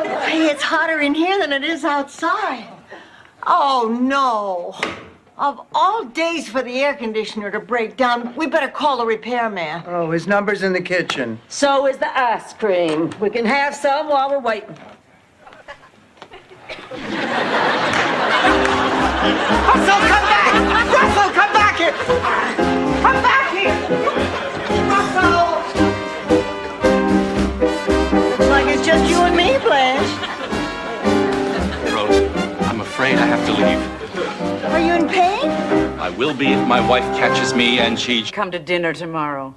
Hey, it's hotter in here than it is outside. Oh, no. Of all days for the air conditioner to break down, we better call a repairman. Oh, his number's in the kitchen. So is the ice cream. We can have some while we're waiting. Russell, come back! Russell, come back here! Come back here! Russell! Looks like it's just you and me, Blanche. Rose, I'm afraid I have to leave. Are you in pain? I will be if my wife catches me and she... Come to dinner tomorrow.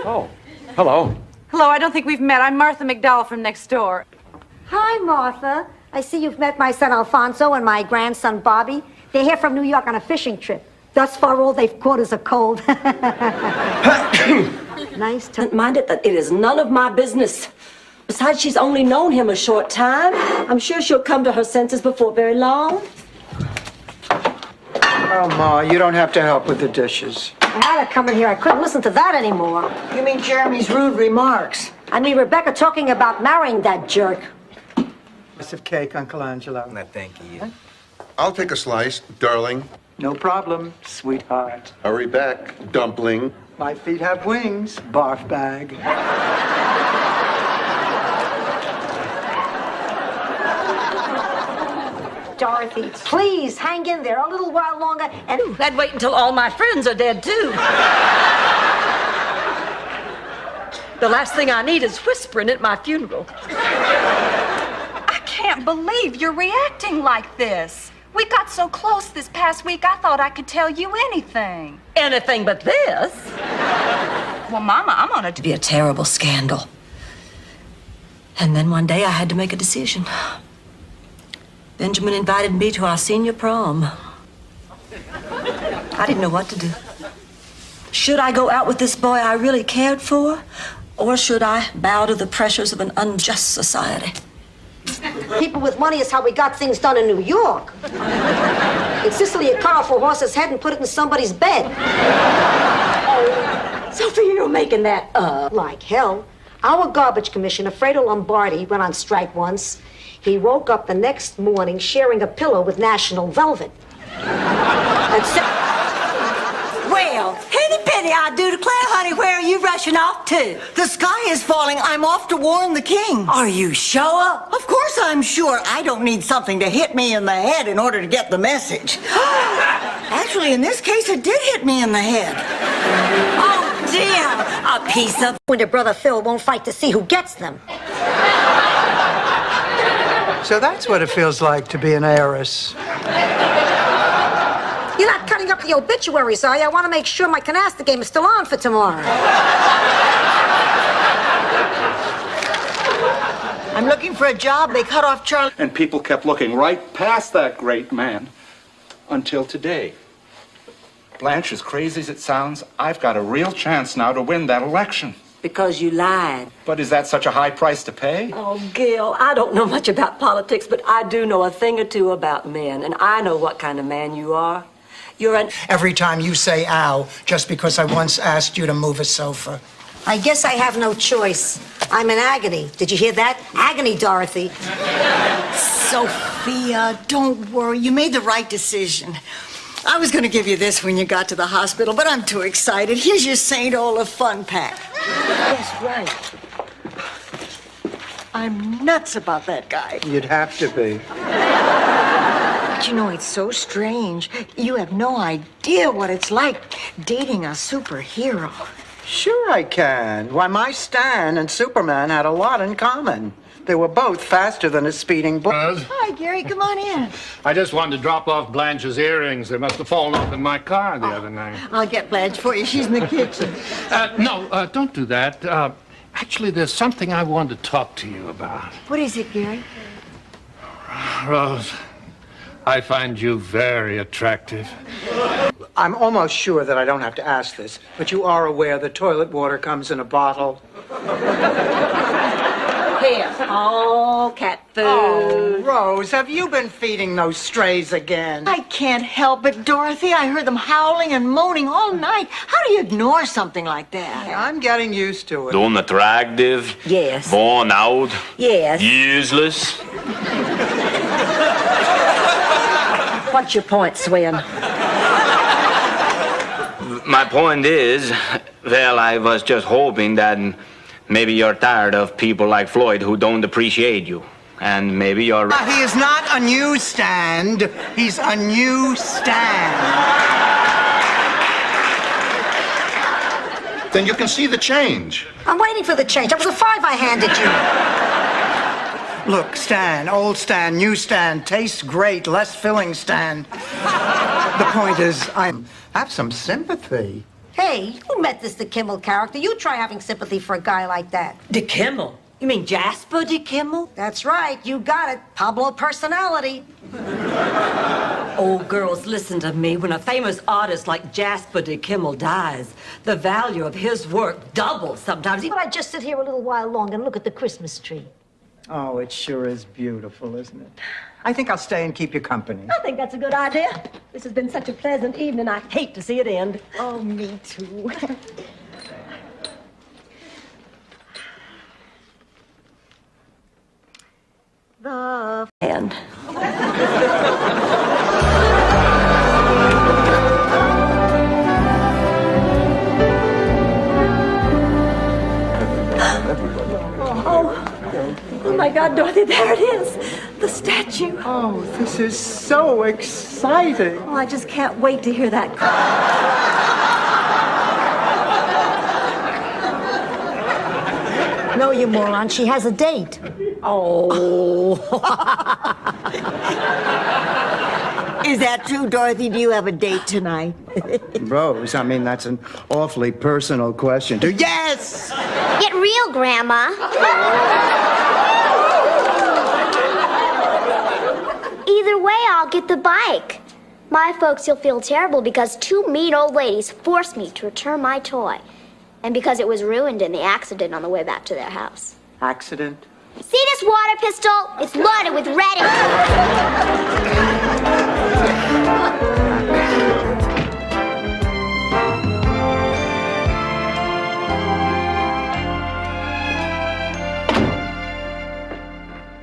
Oh, hello. Hello, I don't think we've met. I'm Martha McDowell from next door. Hi, Martha. I see you've met my son Alfonso and my grandson Bobby. They're here from New York on a fishing trip. Thus far, all they've caught is a cold. Nice to... Mind it that it is none of my business. Besides, she's only known him a short time. I'm sure she'll come to her senses before very long. Oh, Ma, you don't have to help with the dishes. I had her come in here. I couldn't listen to that anymore. You mean Jeremy's rude remarks? I mean, Rebecca talking about marrying that jerk. Piece of cake, Uncle Angelo. No, thank you. I'll take a slice, darling. No problem, sweetheart. Hurry back, dumpling. My feet have wings, barf bag. Dorothy, please hang in there a little while longer and... I'd wait until all my friends are dead, too. The last thing I need is whispering at my funeral. I can't believe you're reacting like this. We got so close this past week, I thought I could tell you anything. Anything but this. Well, Mama, I'm on it To be a terrible scandal. And then one day I had to make a decision. Benjamin invited me to our senior prom. I didn't know what to do. Should I go out with this boy I really cared for? Or should I bow to the pressures of an unjust society? People with money is how we got things done in New York. In Sicily, you cut off a horse's head and put it in somebody's bed. Oh, Sophie, you're making that up. Like hell. Our garbage commissioner, Fredo Lombardi, went on strike once. He woke up the next morning sharing a pillow with National Velvet. Well, henny penny, I do declare, honey, where are you rushing off to? The sky is falling. I'm off to warn the king. Are you sure? Of course I'm sure. I don't need something to hit me in the head in order to get the message. Actually, in this case, it did hit me in the head. Oh, dear. A piece of... When your brother Phil won't fight to see who gets them. So that's what it feels like to be an heiress. You're not cutting up the obituaries, are you? I want to make sure my canasta game is still on for tomorrow. I'm looking for a job. They cut off Charlie. And people kept looking right past that great man until today. Blanche, as crazy as it sounds, I've got a real chance now to win that election. Because you lied. But is that such a high price to pay? Oh, Gil, I don't know much about politics, but I do know a thing or two about men, and I know what kind of man you are. You're an... Every time you say ow, just because I once asked you to move a sofa. I guess I have no choice. I'm in agony. Did you hear that? Agony, Dorothy. Sophia, don't worry. You made the right decision. I was going to give you this when you got to the hospital, but I'm too excited. Here's your St. Olaf fun pack. Yes, right. I'm nuts about that guy. You'd have to be. But you know, it's so strange. You have no idea what it's like dating a superhero. Sure I can. Why, my Stan and Superman had a lot in common. They were both faster than a speeding bullet. Hi, Gary. Come on in. I just wanted to drop off Blanche's earrings. They must have fallen off in my car the other night. I'll get Blanche for you. She's in the kitchen. No, don't do that. Actually, there's something I wanted to talk to you about. What is it, Gary? Rose, I find you very attractive. I'm almost sure that I don't have to ask this, but you are aware that toilet water comes in a bottle. Here. Oh, cat food. Oh, Rose, have you been feeding those strays again? I can't help it, Dorothy. I heard them howling and moaning all night. How do you ignore something like that? I'm getting used to it. Unattractive. Yes. Worn out. Yes. Useless. What's your point, Swin? My point is, well, I was just hoping that maybe you're tired of people like Floyd who don't appreciate you. And maybe you're... He is not a newsstand. He's a newsstand. Then you can see the change. I'm waiting for the change. That was a 5 I handed you. Look, Stan, old Stan, new Stan, tastes great, less filling Stan. The point is, I have some sympathy. Hey, you met this DeKimmel character. You try having sympathy for a guy like that. DeKimmel? You mean Jasper DeKimmel? That's right. You got it. Pablo personality. Oh, girls, listen to me. When a famous artist like Jasper DeKimmel dies, the value of his work doubles sometimes. But I just sit here a little while longer and look at the Christmas tree. Oh, it sure is beautiful, isn't it? I think I'll stay and keep you company. I think that's a good idea. This has been such a pleasant evening. I hate to see it end. Oh, me too. The end. Oh my God, Dorothy, there it is. The statue. Oh, this is so exciting. Oh, I just can't wait to hear that cry. No, you moron. She has a date. Oh. Is that true, Dorothy? Do you have a date tonight? Rose, I mean, that's an awfully personal question. Yes! Get real, Grandma. Either way, I'll get the bike. My folks will feel terrible because 2 mean old ladies forced me to return my toy. And because it was ruined in the accident on the way back to their house. Accident? See this water pistol? It's loaded with red ink.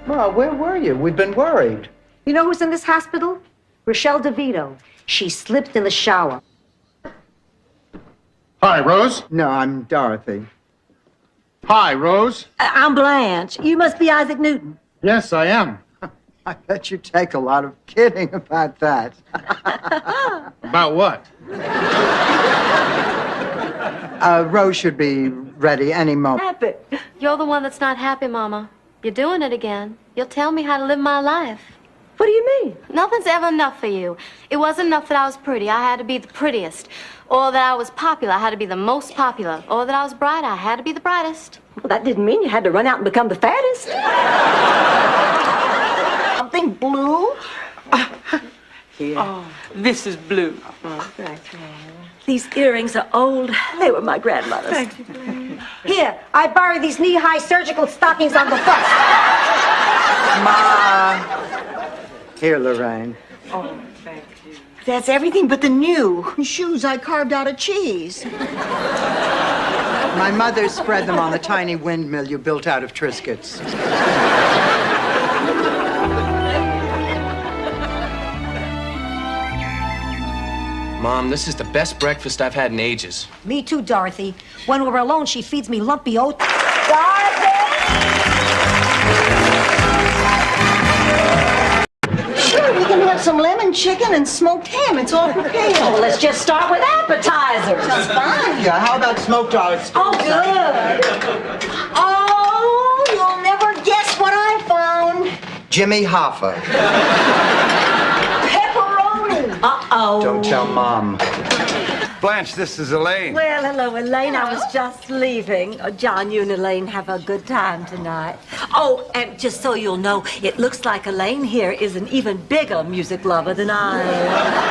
Well, where were you? We've been worried. You know who's in this hospital? Rochelle DeVito. She slipped in the shower. Hi, Rose. No, I'm Dorothy. Hi, Rose. I'm Blanche. You must be Isaac Newton. Yes, I am. I bet you take a lot of kidding about that. About what? Rose should be ready any moment. Happy. You're the one that's not happy, Mama. You're doing it again. You'll tell me how to live my life. What do you mean? Nothing's ever enough for you. It wasn't enough that I was pretty. I had to be the prettiest. Or that I was popular. I had to be the most popular. Or that I was bright. I had to be the brightest. Well, that didn't mean you had to run out and become the fattest. Something blue? Here. Oh, this is blue. Oh, thank you. These earrings are old. They were my grandmother's. Thank you. Here, I borrowed these knee-high surgical stockings on the bus. Ma. Here, Lorraine. Oh, thank you. That's everything but the new shoes I carved out of cheese. My mother spread them on the tiny windmill you built out of Triscuits. Mom, this is the best breakfast I've had in ages. Me too, Dorothy. When we're alone, she feeds me lumpy oats. Sure, we can have some lemon chicken and smoked ham. It's all prepared. Well, let's just start with appetizers. Sounds fine. Yeah, how about smoked oysters? Oh, good. Oh, you'll never guess what I found. Jimmy Hoffa. Pepperoni. Uh-oh. Don't tell Mom. Blanche, this is Elaine. Well, hello, Elaine. I was just leaving. Oh, John, you and Elaine have a good time tonight. Oh, and just so you'll know, it looks like Elaine here is an even bigger music lover than I am.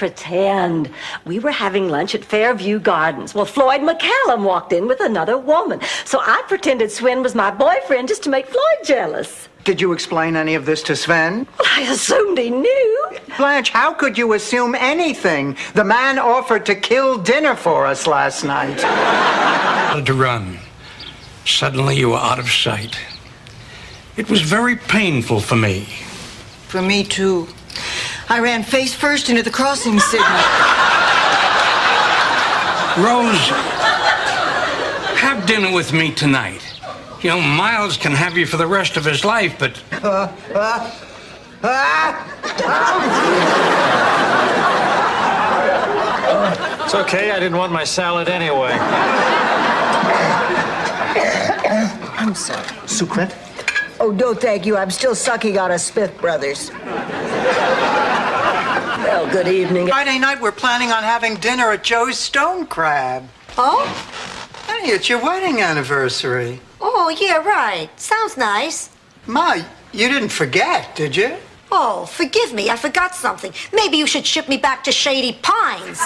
pretend. We were having lunch at Fairview Gardens. Well, Floyd McCallum walked in with another woman. So I pretended Sven was my boyfriend just to make Floyd jealous. Did you explain any of this to Sven? Well, I assumed he knew. Blanche, how could you assume anything? The man offered to kill dinner for us last night. To run. Suddenly you were out of sight. It was very painful for me. For me, too. I ran face first into the crossing signal. Rose, have dinner with me tonight. You know, Miles can have you for the rest of his life, but... It's okay, I didn't want my salad anyway. I'm sorry. Sucrete? Oh, no, thank you. I'm still sucking on a Smith Brothers. Well, good evening. Friday night, we're planning on having dinner at Joe's Stone Crab. Oh? Hey, it's your wedding anniversary. Oh, yeah, right. Sounds nice. Ma, you didn't forget, did you? Oh, forgive me, I forgot something. Maybe you should ship me back to Shady Pines.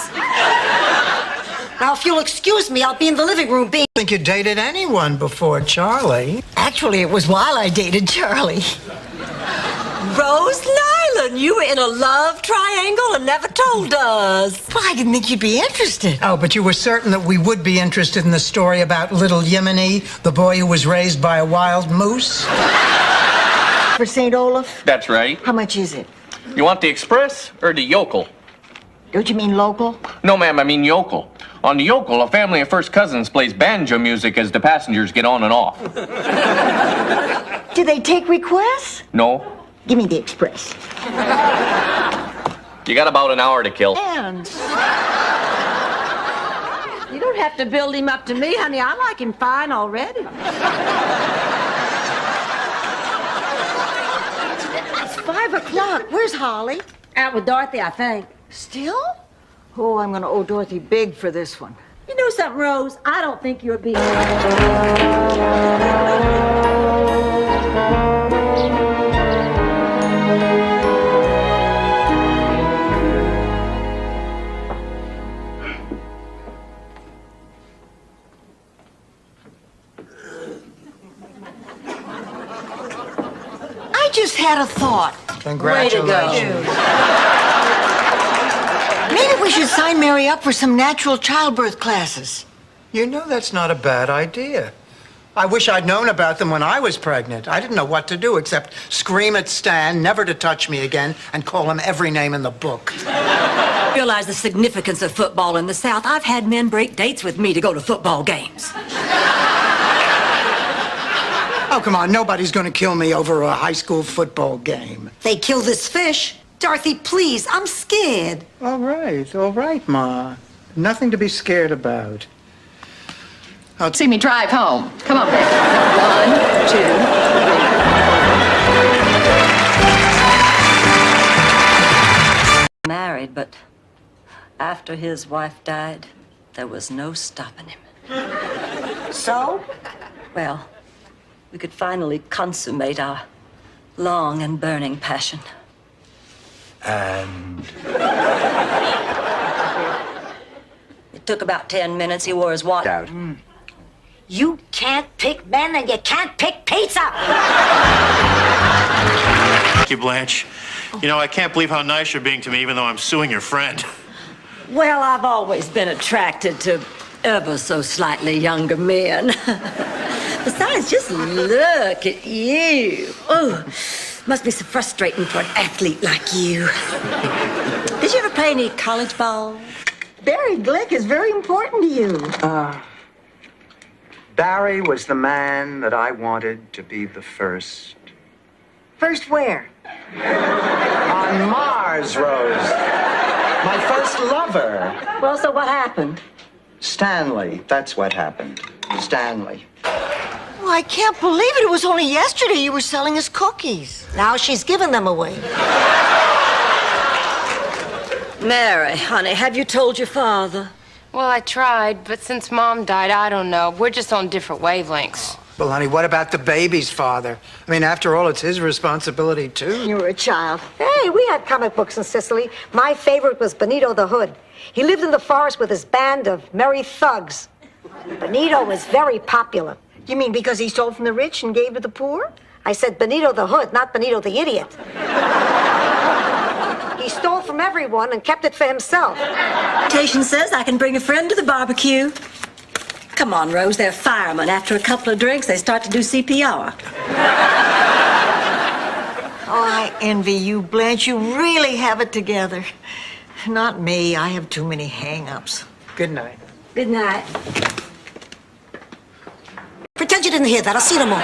Now, if you'll excuse me, I'll be in the living room being... I think you dated anyone before Charlie. Actually, it was while I dated Charlie. Rose Nyland, you were in a love triangle and never told us. Well, I didn't think you'd be interested. Oh, but you were certain that we would be interested in the story about little Yemeni, the boy who was raised by a wild moose? For St. Olaf? That's right. How much is it? You want the express or the yokel? Don't you mean local? No, ma'am, I mean yokel. On the yokel, a family of first cousins plays banjo music as the passengers get on and off. Do they take requests? No. Give me the express. You got about an hour to kill. And... You don't have to build him up to me, honey. I like him fine already. It's 5 o'clock. Where's Holly? Out with Dorothy, I think. Still? Oh, I'm going to owe Dorothy big for this one. You know something, Rose? I don't think you're being... I just had a thought. Congratulations. Maybe we should sign Mary up for some natural childbirth classes. You know that's not a bad idea. I wish I'd known about them when I was pregnant. I didn't know what to do except scream at Stan never to touch me again and call him every name in the book. Realize the significance of football in the South. I've had men break dates with me to go to football games. Oh, come on. Nobody's going to kill me over a high school football game. They killed this fish. Dorothy, please, I'm scared. All right, Ma. Nothing to be scared about. See me drive home. Come on, baby. 1, 2. Married, but after his wife died, there was no stopping him. So? Well, we could finally consummate our long and burning passion. And... It took about 10 minutes. He wore his watch. Out. You can't pick men and you can't pick pizza. Thank you, Blanche. You know, I can't believe how nice you're being to me, even though I'm suing your friend. Well, I've always been attracted to ever so slightly younger men. Besides, just look at you. Oh, must be so frustrating for an athlete like you. Did you ever play any college ball? Barry Glick is very important to you. Barry was the man that I wanted to be the first. First where? On Mars, Rose. My first lover. Well, so what happened? Stanley. That's what happened. Stanley. Oh, I can't believe it. It was only yesterday you were selling us cookies. Now she's giving them away. Mary, honey, have you told your father? Well, I tried, but since Mom died, I don't know. We're just on different wavelengths. Well, honey, what about the baby's father? I mean, after all, it's his responsibility, too. You were a child. Hey, we had comic books in Sicily. My favorite was Benito the Hood. He lived in the forest with his band of merry thugs. Benito was very popular. You mean because he stole from the rich and gave to the poor? I said Benito the Hood, not Benito the Idiot. He stole from everyone and kept it for himself. Invitation says I can bring a friend to the barbecue. Come on, Rose, they're firemen. After a couple of drinks, they start to do CPR. Oh, I envy you, Blanche. You really have it together. Not me. I have too many hang-ups. Good night. Good night. Pretend you didn't hear that. I'll see them all.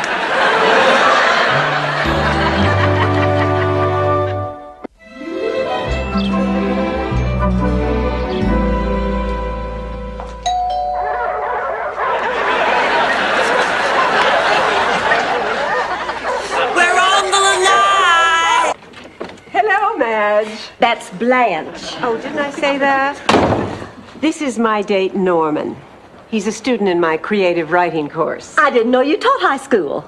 Hello, Madge. That's Blanche. Oh, didn't I say that? This is my date, Norman. He's a student in my creative writing course. I didn't know you taught high school.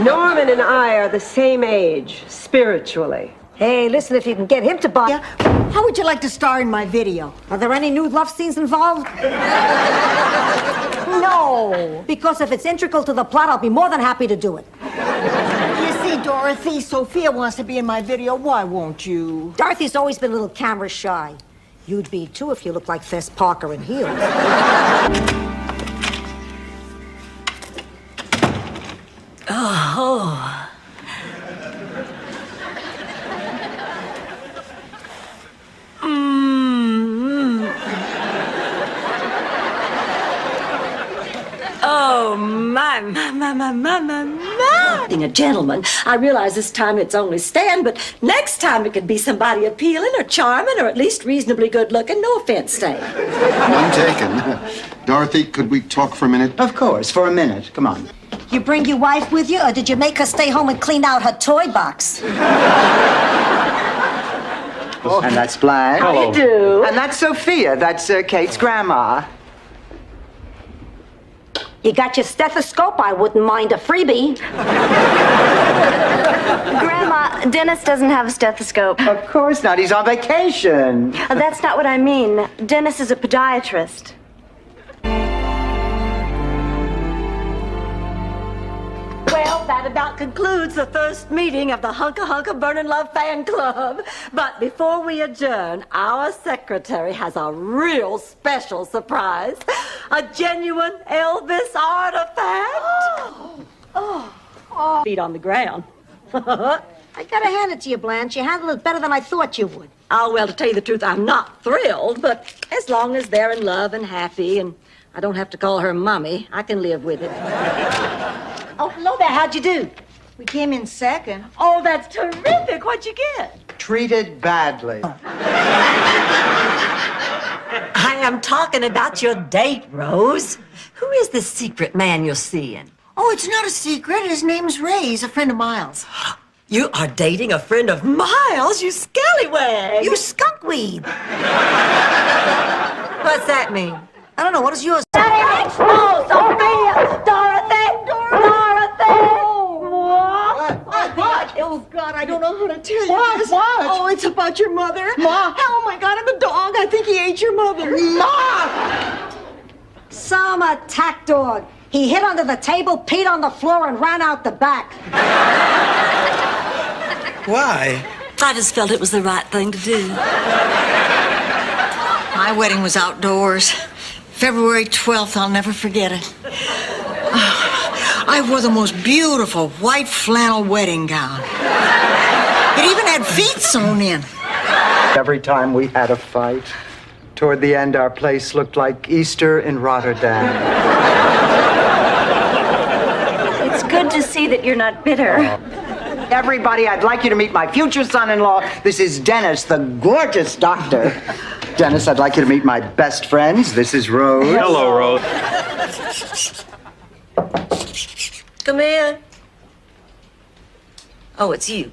Norman and I are the same age, spiritually. Hey, listen, if you can get him to buy... Yeah. How would you like to star in my video? Are there any nude love scenes involved? No. Because if it's integral to the plot, I'll be more than happy to do it. You see, Dorothy, Sophia wants to be in my video. Why won't you? Dorothy's always been a little camera shy. You'd be, too, if you looked like Fess Parker in heels. Oh. Oh, my. Being a gentleman, I realize this time it's only Stan, but next time it could be somebody appealing or charming or at least reasonably good looking. No offense, Stan. None taken. Dorothy, could we talk for a minute? Of course, for a minute. Come on. You bring your wife with you, or did you make her stay home and clean out her toy box? And that's Blanche. How do you do? And that's Sophia. That's Kate's grandma. You got your stethoscope? I wouldn't mind a freebie. Grandma, Dennis doesn't have a stethoscope. Of course not. He's on vacation. That's not what I mean. Dennis is a podiatrist. Well, that about concludes the first meeting of the Hunka Hunka Burnin' Love fan club. But before we adjourn, our secretary has a real special surprise. A genuine Elvis artifact. Feet on the ground. I gotta hand it to you, Blanche. You handled it better than I thought you would. Oh, well, to tell you the truth, I'm not thrilled, but as long as they're in love and happy and I don't have to call her Mommy, I can live with it. Oh, hello there. How'd you do? We came in second. Oh, that's terrific. What'd you get? Treated badly. I am talking about your date, Rose. Who is this secret man you're seeing? Oh, it's not a secret. His name's Ray. He's a friend of Miles. You are dating a friend of Miles, you scallywag. You skunkweed. What's that mean? I don't know. What is yours? Oh, Sophia! Dorothy! What? Oh, God, I don't know how to tell you What? this. What? Oh, it's about your mother. Ma. Oh, my God, and the dog. I think he ate your mother. Ma! Some attack dog. He hid under the table, peed on the floor, and ran out the back. Why? I just felt it was the right thing to do. My wedding was outdoors. February 12th, I'll never forget it. I wore the most beautiful white flannel wedding gown. It even had feet sewn in. Every time we had a fight, toward the end, our place looked like Easter in Rotterdam. It's good to see that you're not bitter. Everybody, I'd like you to meet my future son-in-law. This is Dennis, the gorgeous doctor. Dennis, I'd like you to meet my best friends. This is Rose. Hello, Rose. Come in. Oh, it's you.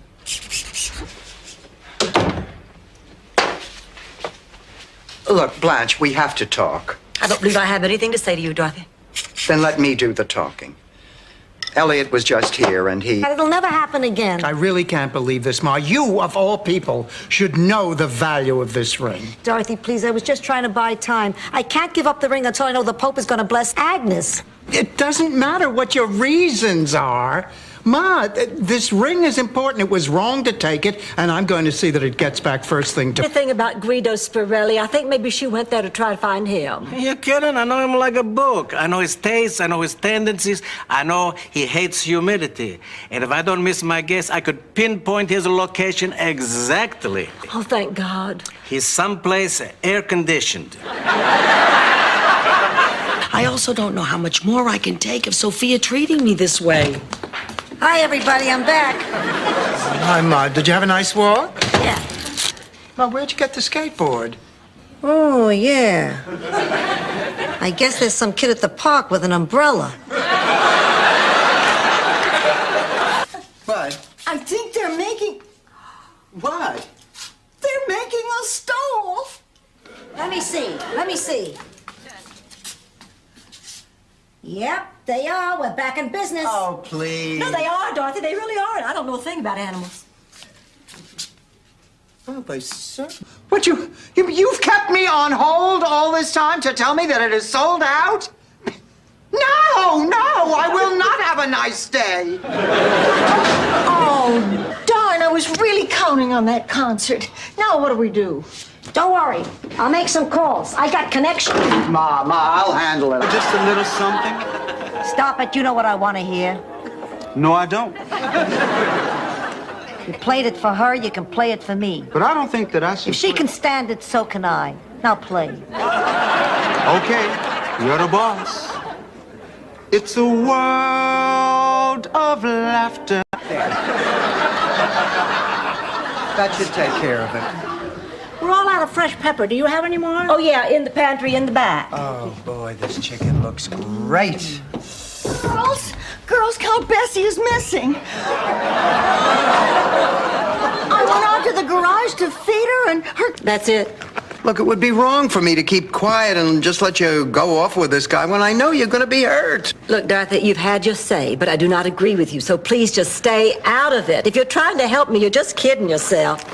Look, Blanche, we have to talk. I don't believe I have anything to say to you, Dorothy. Then let me do the talking. Elliot was just here, and he... It'll never happen again. I really can't believe this, Ma. You, of all people, should know the value of this ring. Dorothy, please, I was just trying to buy time. I can't give up the ring until I know the Pope is going to bless Agnes. It doesn't matter what your reasons are. Ma, this ring is important. It was wrong to take it, and I'm going to see that it gets back first thing The thing about Guido Spirelli, I think maybe she went there to try to find him. You're kidding? I know him like a book. I know his tastes, I know his tendencies, I know he hates humidity. And if I don't miss my guess, I could pinpoint his location exactly. Oh, thank God. He's someplace air-conditioned. I also don't know how much more I can take of Sophia treating me this way. Hi, everybody, I'm back. Hi, Ma. Did you have a nice walk? Yeah. Ma, where'd you get the skateboard? Oh, yeah. I guess there's some kid at the park with an umbrella. What? I think they're making... What? They're making a stove. Let me see. Yep, they are. We're back in business. Oh, please. No, they are, Dorothy. They really are. I don't know a thing about animals. Well, they serve. What, you've kept me on hold all this time to tell me that it is sold out? No, I will not have a nice day. Oh, darn, I was really counting on that concert. Now what do we do? Don't worry, I'll make some calls. I got connections. Ma, I'll handle it. Just a little something? Stop it, you know what I want to hear. No, I don't. You played it for her, you can play it for me. But I don't think that I should. If she can stand it, so can I. Now play. Okay, you're the boss. It's a world of laughter. That should take care of it. We're all out of fresh pepper. Do you have any more? Oh, yeah, in the pantry in the back. Oh, boy, this chicken looks great. Girls, Count Bessie is missing. I went out to the garage to feed her and her... That's it. Look, it would be wrong for me to keep quiet and just let you go off with this guy when I know you're going to be hurt. Look, Dorothy, you've had your say, but I do not agree with you, so please just stay out of it. If you're trying to help me, you're just kidding yourself.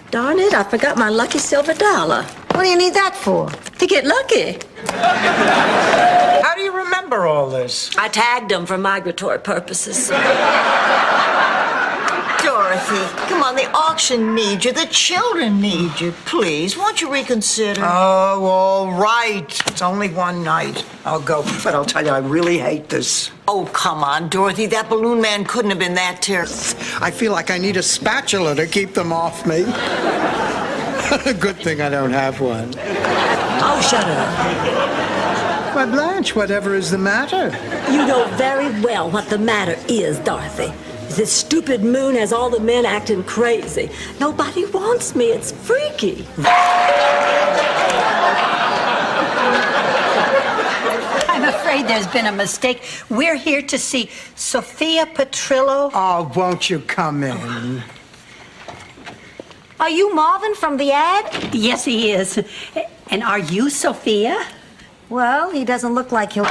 Darn it, I forgot my lucky silver dollar. What do you need that for? To get lucky. How do you remember all this? I tagged them for migratory purposes. Dorothy, come on, the auction needs you. The children need you. Please, won't you reconsider? Oh, all right. It's only one night. I'll go, but I'll tell you, I really hate this. Oh, come on, Dorothy. That balloon man couldn't have been that terrible. I feel like I need a spatula to keep them off me. Good thing I don't have one. Oh, shut up. Why, Blanche, whatever is the matter? You know very well what the matter is, Dorothy. This stupid moon has all the men acting crazy. Nobody wants me. It's freaky. I'm afraid there's been a mistake. We're here to see Sophia Petrillo. Oh, won't you come in? Are you Marvin from the ad? Yes, he is. And are you Sophia? Well, he doesn't look like he'll...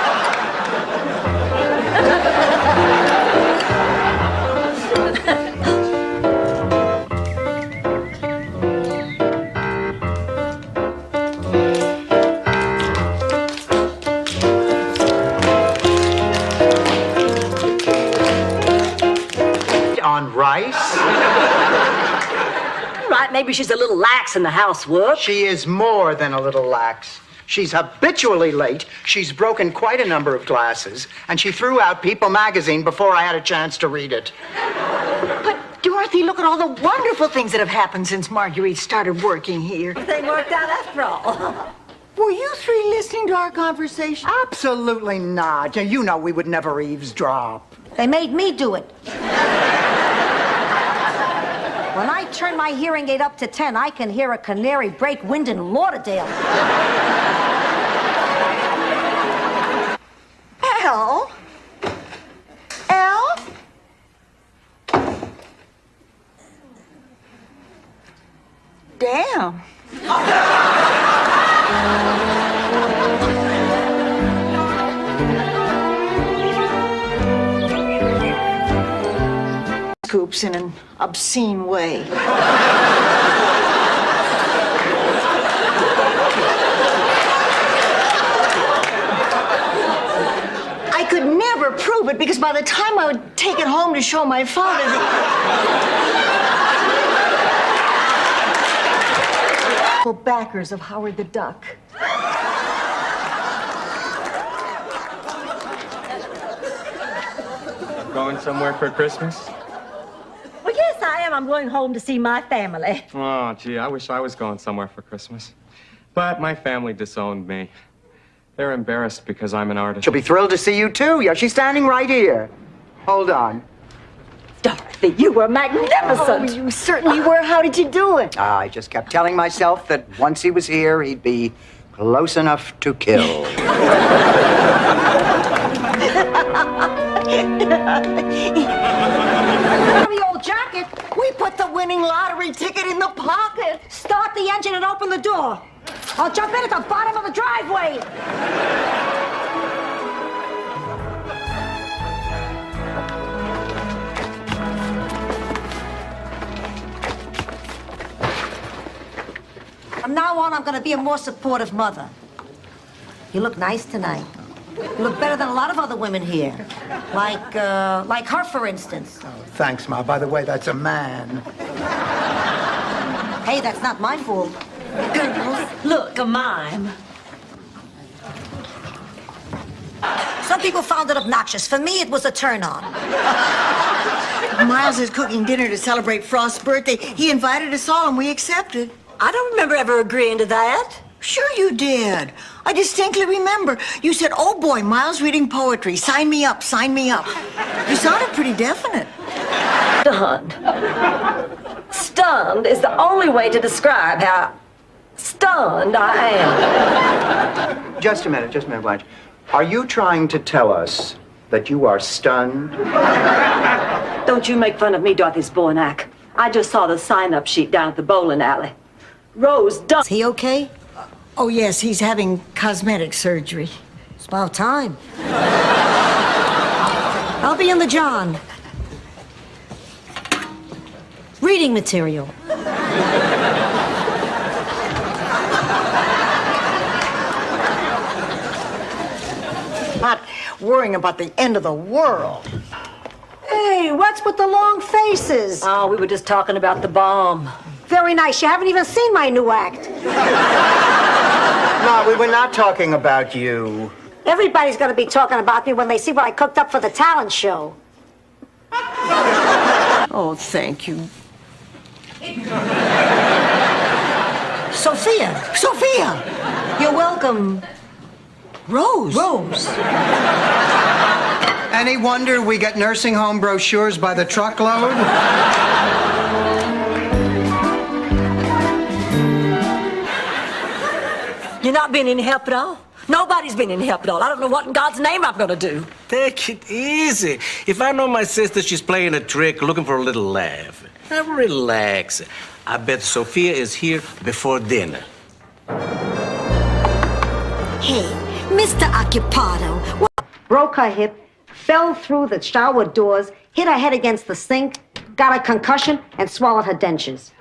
On rice? Right, maybe she's a little lax in the housework. She is more than a little lax. She's habitually late. She's broken quite a number of glasses, and she threw out People magazine before I had a chance to read it. But, Dorothy, look at all the wonderful things that have happened since Marguerite started working here. Everything worked out after all. Were you three listening to our conversation? Absolutely not. You know we would never eavesdrop. They made me do it. When I turn my hearing aid up to 10, I can hear a canary break wind in Lauderdale. Al? Al? Damn. groups in an obscene way. I could never prove it because by the time I would take it home to show my father, the backers of Howard the Duck. Going somewhere for Christmas? Well, yes, I am. I'm going home to see my family. Oh, gee, I wish I was going somewhere for Christmas. But my family disowned me. They're embarrassed because I'm an artist. She'll be thrilled to see you, too. Yeah, she's standing right here. Hold on. Dorothy, you were magnificent. Oh, you certainly were. How did you do it? I just kept telling myself that once he was here, he'd be close enough to kill. The old jacket. We put the winning lottery ticket in the pocket. Start the engine and open the door. I'll jump in at the bottom of the driveway. From now on, I'm going to be a more supportive mother. You look nice tonight. You look better than a lot of other women here. Like her, for instance. Thanks, Ma. By the way, that's a man. Hey, that's not my fault. Girls, look, a mime. Some people found it obnoxious. For me, it was a turn-on. Miles is cooking dinner to celebrate Frost's birthday. He invited us all, and we accepted. I don't remember ever agreeing to that. Sure you did. I distinctly remember. You said, oh boy, Miles reading poetry. Sign me up, sign me up. You sounded pretty definite. Stunned. Stunned is the only way to describe how stunned I am. Just a minute, Blanche. Are you trying to tell us that you are stunned? Don't you make fun of me, Dorothy Spornak. I just saw the sign-up sheet down at the bowling alley. Rose Dunn. Is he okay? Oh, yes, he's having cosmetic surgery. It's about time. I'll be in the John. Reading material. Not worrying about the end of the world. Hey, what's with the long faces? Oh, we were just talking about the bomb. Very nice. You haven't even seen my new act. No, we were not talking about you. Everybody's going to be talking about me when they see what I cooked up for the talent show. Oh, thank you. Sophia. Sophia! You're welcome. Rose. Rose. Any wonder we get nursing home brochures by the truckload? You're not being any help at all? Nobody's been any help at all. I don't know what in God's name I'm gonna do. Take it easy. If I know my sister, she's playing a trick, looking for a little laugh. Now relax. I bet Sophia is here before dinner. Hey, Mr. Occupado. Broke her hip, fell through the shower doors, hit her head against the sink, got a concussion, and swallowed her dentures.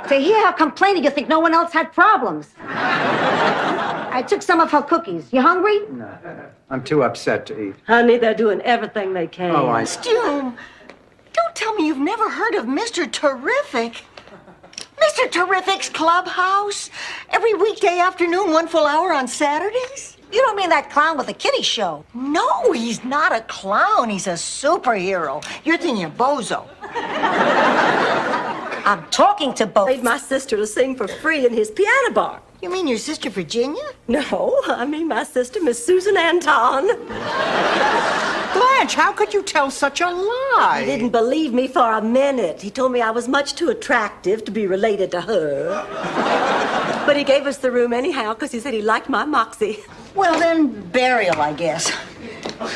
To hear her complaining, you think no one else had problems. I took some of her cookies. You hungry? No, I'm too upset to eat. Honey, they're doing everything they can. Oh, I... Stu, don't tell me you've never heard of Mr. Terrific. Mr. Terrific's Clubhouse. Every weekday afternoon, 1 full hour on Saturdays. You don't mean that clown with the kiddie show? No, he's not a clown. He's a superhero. You're thinking of Bozo. I'm talking to both. Paid my sister to sing for free in his piano bar. You mean your sister Virginia? No, I mean my sister, Miss Susan Anton. Blanche, how could you tell such a lie? He didn't believe me for a minute. He told me I was much too attractive to be related to her. But he gave us the room anyhow because he said he liked my moxie. Well, then, burial, I guess.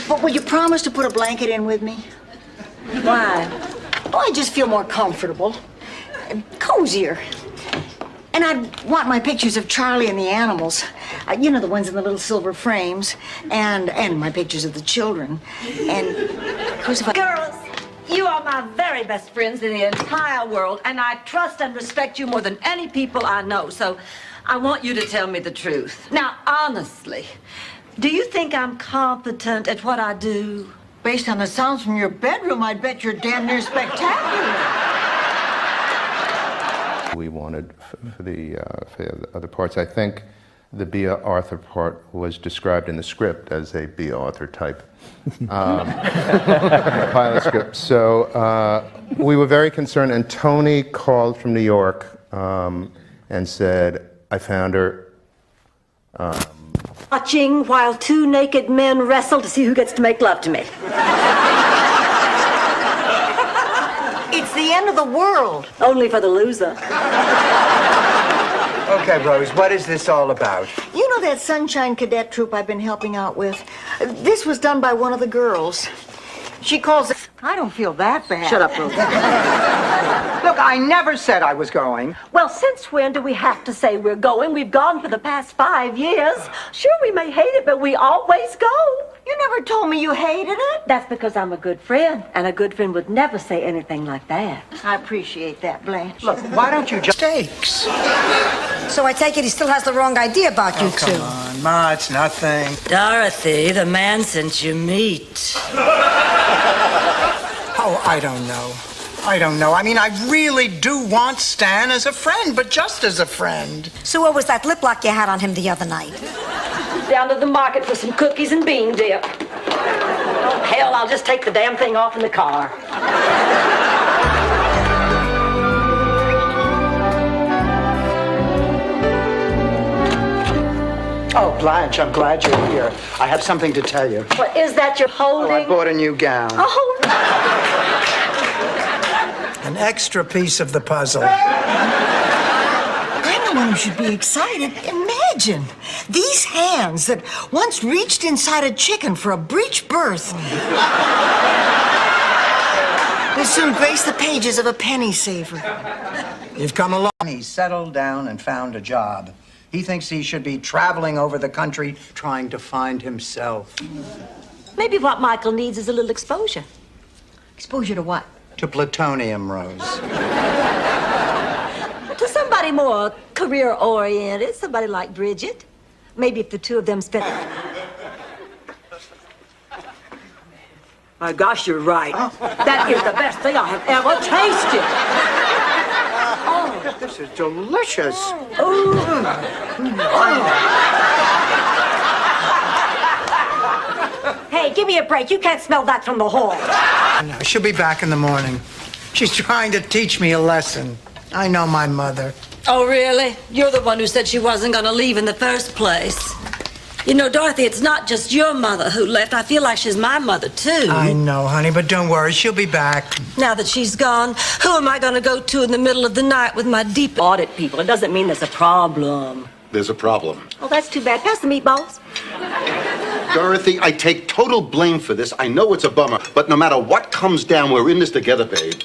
But will you promise to put a blanket in with me? Why? Oh, I just feel more comfortable. Cozier. And I'd want my pictures of Charlie and the animals. You know, the ones in the little silver frames. And my pictures of the children. And Crucify. Girls, you are my very best friends in the entire world, and I trust and respect you more than any people I know. So I want you to tell me the truth. Now, honestly, do you think I'm competent at what I do? Based on the sounds from your bedroom, I'd bet you're damn near spectacular. We wanted for the other parts. I think the Bea Arthur part was described in the script as a Bea Arthur type pilot script. So we were very concerned, and Tony called from New York and said, I found her. Watching while two naked men wrestle to see who gets to make love to me. It's the end of the world. Only for the loser. Okay, Rose, what is this all about? You know that Sunshine Cadet troop I've been helping out with? This was done by one of the girls. She calls it... I don't feel that bad. Shut up, Rose. Look, I never said I was going. Well, since when do we have to say we're going? We've gone for the past 5 years. Sure, we may hate it, but we always go. You never told me you hated it. That's because I'm a good friend, and a good friend would never say anything like that. I appreciate that, Blanche. Look, why don't you just... Steaks. So I take it he still has the wrong idea about you two. Come on, Ma, it's nothing. Dorothy, the man sent you meat. Oh, I don't know. I don't know. I mean, I really do want Stan as a friend, but just as a friend. So what was that lip lock you had on him the other night? Down to the market for some cookies and bean dip. Oh, hell, I'll just take the damn thing off in the car. Oh, Blanche, I'm glad you're here. I have something to tell you. What is that you're holding? Oh, I bought a new gown. Oh, An extra piece of the puzzle. I'm the one who should be excited. Imagine these hands that once reached inside a chicken for a breech birth will soon grace the pages of a penny saver. You've come along. He's settled down and found a job. He thinks he should be traveling over the country trying to find himself. maybe what Michael needs is a little exposure. Exposure to what? To plutonium, Rose. To somebody more career-oriented, somebody like Bridget. Maybe if the two of them spent... My gosh, you're right. That is the best thing I have ever tasted. Oh, this is delicious. Hey, give me a break. You can't smell that from the hall. No, she'll be back in the morning. She's trying to teach me a lesson. I know my mother. Oh, really? You're the one who said she wasn't going to leave in the first place. You know, Dorothy, it's not just your mother who left. I feel like she's my mother, too. I know, honey, but don't worry. She'll be back. Now that she's gone, who am I going to go to in the middle of the night with my deep audit people? It doesn't mean there's a problem. There's a problem. Oh, that's too bad. Pass the meatballs. Dorothy, I take total blame for this. I know it's a bummer, but no matter what comes down, we're in this together, babe.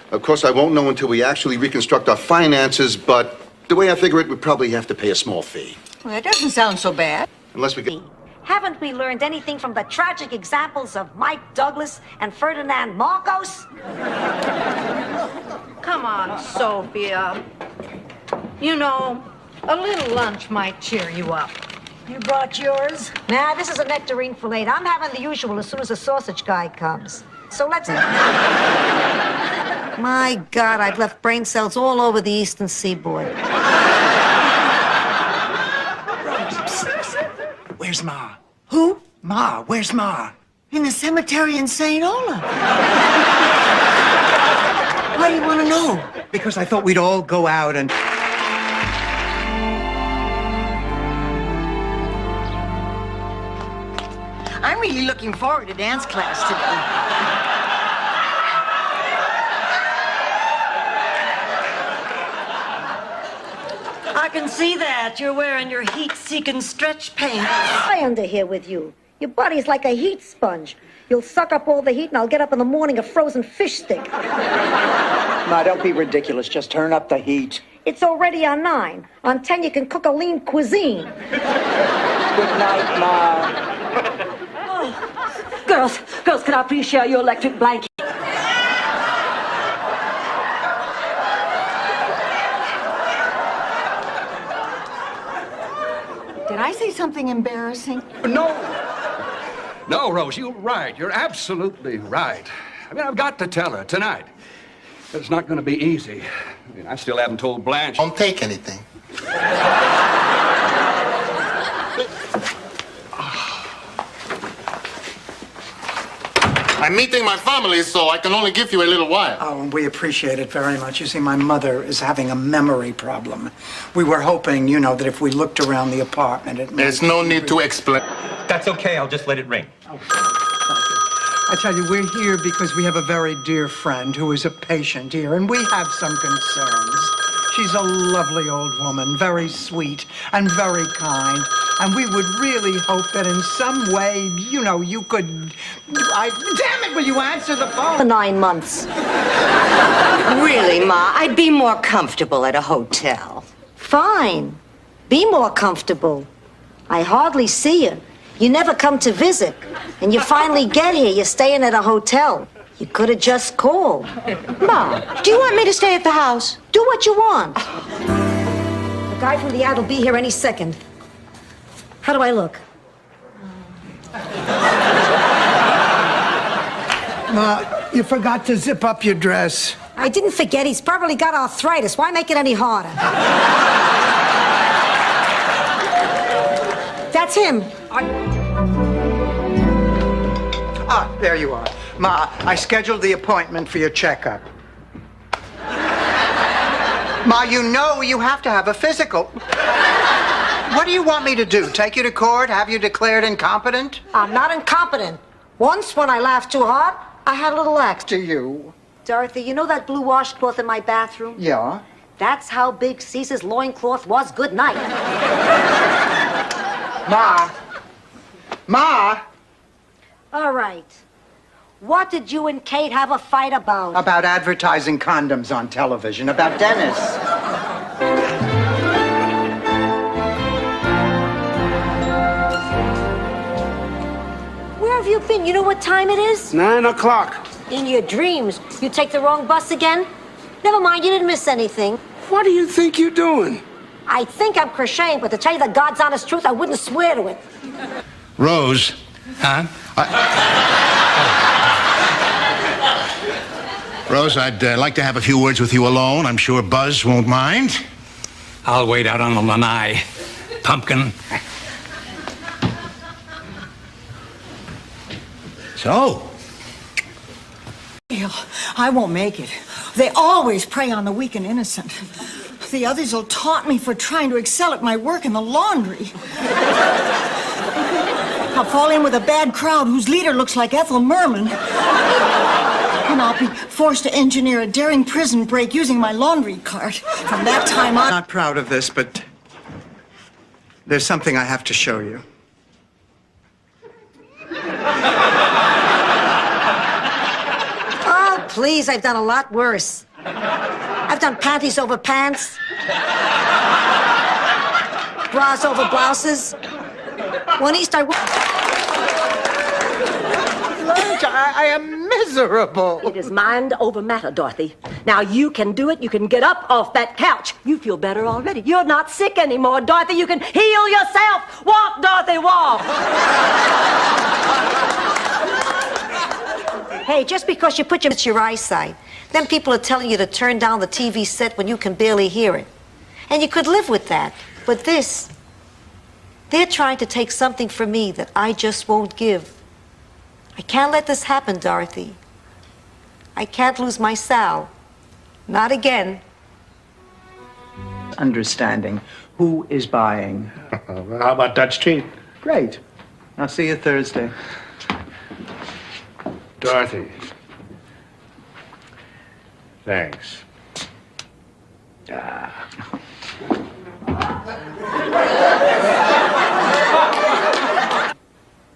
Of course, I won't know until we actually reconstruct our finances, but the way I figure it, we probably have to pay a small fee. Well, that doesn't sound so bad. Unless we get... Haven't we learned anything from the tragic examples of Mike Douglas and Ferdinand Marcos? Come on, Sophia. You know, a little lunch might cheer you up. You brought yours? Nah, this is a nectarine fillet. I'm having the usual as soon as the sausage guy comes. So let's... My God, I've left brain cells all over the eastern seaboard. Where's Ma? Who? Ma, where's Ma? In the cemetery in St. Ola. Why do you want to know? Because I thought we'd all go out and... I'm really looking forward to dance class today. I can see that. You're wearing your heat-seeking stretch pants. I under here with you. Your body's like a heat sponge. You'll suck up all the heat and I'll get up in the morning a frozen fish stick. Ma, don't be ridiculous. Just turn up the heat. It's already on 9. On 10, you can cook a lean cuisine. Good night, Ma. Girls, can I please share your electric blanket? Did I say something embarrassing? No. No, Rose, you're right. You're absolutely right. I mean, I've got to tell her tonight. But it's not going to be easy. I mean, I still haven't told Blanche. Don't take anything. I'm meeting my family, so I can only give you a little while. Oh, and we appreciate it very much. You see, my mother is having a memory problem. We were hoping, you know, that if we looked around the apartment, it There's no need to explain. That's okay. I'll just let it ring. I tell you, we're here because we have a very dear friend who is a patient here, and we have some concerns. She's a lovely old woman, very sweet and very kind, and we would really hope that in some way, you know, you could... Damn it, will you answer the phone? For 9 months. Really, Ma, I'd be more comfortable at a hotel. Fine. Be more comfortable. I hardly see you. You never come to visit. And you finally get here, you're staying at a hotel. You could have just called. Ma, do you want me to stay at the house? Do what you want. The guy from the ad will be here any second. How do I look? Ma, you forgot to zip up your dress. I didn't forget. He's probably got arthritis. Why make it any harder? That's him. Ah, there you are. Ma, I scheduled the appointment for your checkup. Ma, you know you have to have a physical. What do you want me to do? Take you to court? Have you declared incompetent? I'm not incompetent. Once, when I laughed too hard, I had a little axe. Do you? Dorothy, you know that blue washcloth in my bathroom? Yeah. That's how big Caesar's loincloth was. Good night. Ma! Ma! All right. What did you and Kate have a fight about? About advertising condoms on television. About Dennis. Where have you been? You know what time it is? 9 o'clock. In your dreams. You take the wrong bus again? Never mind, you didn't miss anything. What do you think you're doing? I think I'm crocheting, but to tell you the God's honest truth, I wouldn't swear to it. Rose. Huh? Rose, I'd like to have a few words with you alone. I'm sure Buzz won't mind. I'll wait out on the lanai. Pumpkin. So? I won't make it. They always prey on the weak and innocent. The others will taunt me for trying to excel at my work in the laundry. I'll fall in with a bad crowd whose leader looks like Ethel Merman. And I'll be forced to engineer a daring prison break using my laundry cart. From that time on... I'm not proud of this, but there's something I have to show you. Oh, please, I've done a lot worse. I've done panties over pants. Bras over blouses. One Easter... I am miserable. It is mind over matter, Dorothy. Now you can do it. You can get up off that couch. You feel better already. You're not sick anymore, Dorothy. You can heal yourself. Walk, Dorothy, walk. Hey, just because you put your eyesight, then people are telling you to turn down the TV set when you can barely hear it. And you could live with that. But this, they're trying to take something from me that I just won't give. I can't let this happen, Dorothy. I can't lose my Sal. Not again. Understanding who is buying. Well, how about that street? Great. I'll see you Thursday. Dorothy. Thanks.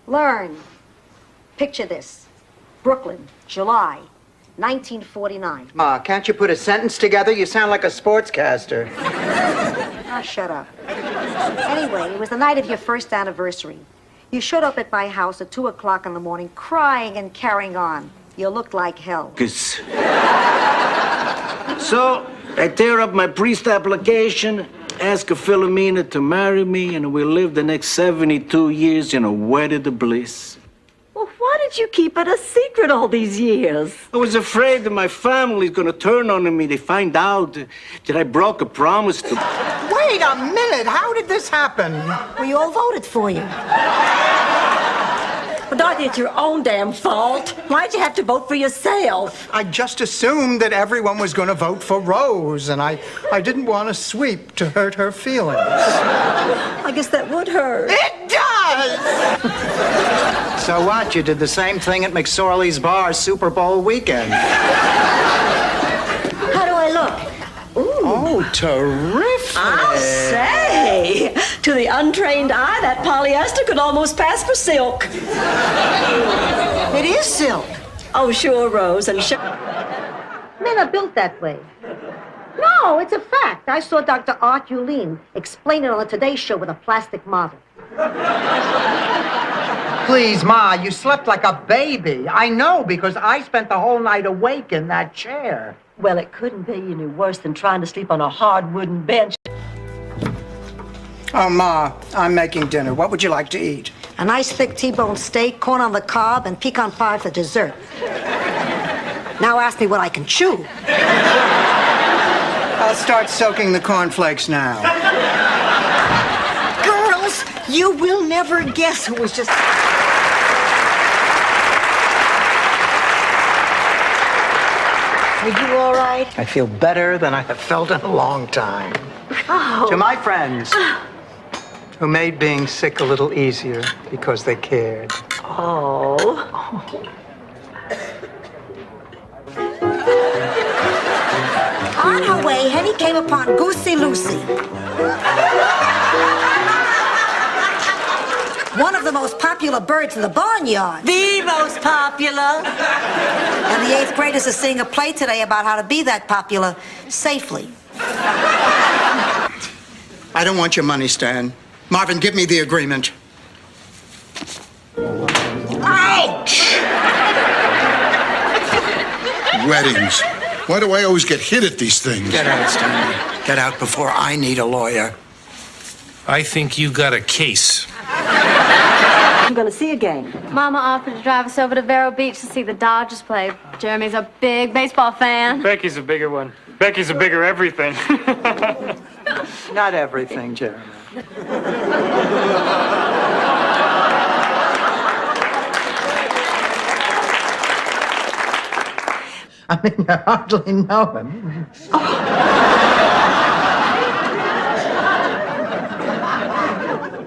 Learn. Picture this. Brooklyn, July, 1949. Ma, can't you put a sentence together? You sound like a sportscaster. Ah, shut up. Anyway, it was the night of your first anniversary. You showed up at my house at 2 o'clock in the morning, crying and carrying on. You looked like hell. So, I tear up my priest application, ask Philomena to marry me, and we live the next 72 years in a wedded bliss. Well, why did you keep it a secret all these years? I was afraid that my family's gonna turn on me. They find out that I broke a promise to... Wait a minute. How did this happen? We all voted for you. But Dorothy, it's your own damn fault. Why'd you have to vote for yourself? I just assumed that everyone was going to vote for Rose, and I didn't want to sweep to hurt her feelings. I guess that would hurt. It does! So what? You did the same thing at McSorley's Bar Super Bowl weekend. How do I look? Ooh. Oh, terrific. I'll say. To the untrained eye, that polyester could almost pass for silk. It is silk. Oh, sure, Rose, and sure. Men are built that way. No, it's a fact. I saw Dr. Art Ulin explain it on the Today Show with a plastic model. Please, Ma, you slept like a baby. I know, because I spent the whole night awake in that chair. Well, it couldn't be any worse than trying to sleep on a hard wooden bench. Oh, Ma, I'm making dinner. What would you like to eat? A nice thick T-bone steak, corn on the cob, and pecan pie for dessert. Now ask me what I can chew. I'll start soaking the cornflakes now. Girls, you will never guess who was just... Are you all right? I feel better than I have felt in a long time. Oh. To my friends who made being sick a little easier because they cared. Oh. On her way, Henny came upon Goosey Lucy. One of the most popular birds in the barnyard. The most popular. And the 8th graders are seeing a play today about how to be that popular safely. I don't want your money, Stan. Marvin, give me the agreement. Ouch! Weddings. Why do I always get hit at these things? Get out, Stanley. Get out before I need a lawyer. I think you got a case. I'm gonna see a game. Mama offered to drive us over to Vero Beach to see the Dodgers play. Jeremy's a big baseball fan. Becky's a bigger one. Becky's a bigger everything. Not everything, Jeremy. I mean, you hardly know him.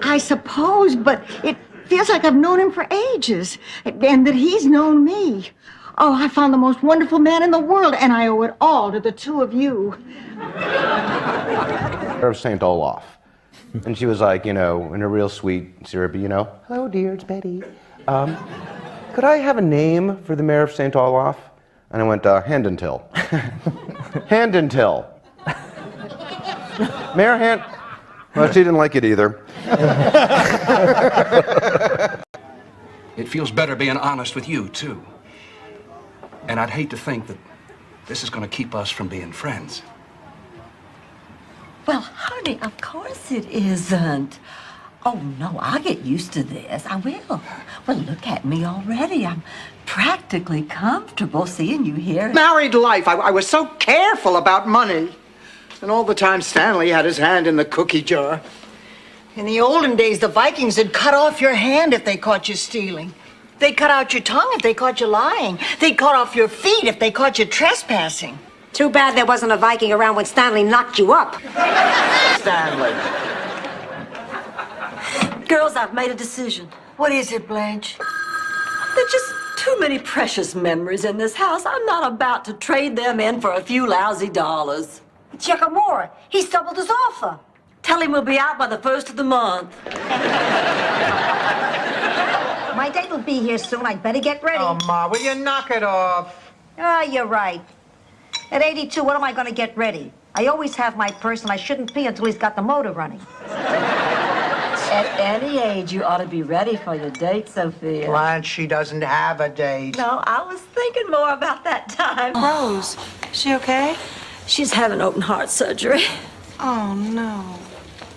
I suppose, but it feels like I've known him for ages, and that he's known me. Oh, I found the most wonderful man in the world, and I owe it all to the two of you. Of St. Olaf. And she was like, in a real sweet, syrupy, hello, dear, it's Betty. Could I have a name for the mayor of St. Olaf? And I went, Handentil. Handentil. Mayor Hand... Well, she didn't like it either. It feels better being honest with you, too. And I'd hate to think that this is going to keep us from being friends. Well, honey, of course it isn't. Oh, no, I'll get used to this. I will. Well, look at me already. I'm practically comfortable seeing you here. Married life. I was so careful about money. And all the time Stanley had his hand in the cookie jar. In the olden days, the Vikings had cut off your hand if they caught you stealing. They'd cut out your tongue if they caught you lying. They'd cut off your feet if they caught you trespassing. Too bad there wasn't a Viking around when Stanley knocked you up. Stanley. Girls, I've made a decision. What is it, Blanche? There are just too many precious memories in this house. I'm not about to trade them in for a few lousy dollars. Check more. He's doubled his offer. Tell him we'll be out by the 1st of the month. My date will be here soon. I'd better get ready. Oh, Ma, will you knock it off? Oh, you're right. At 82, what am I going to get ready? I always have my purse, and I shouldn't pee until he's got the motor running. At any age, you ought to be ready for your date, Sophia. Blanche, she doesn't have a date. No, I was thinking more about that time. Rose, is she okay? She's having open heart surgery. Oh, no.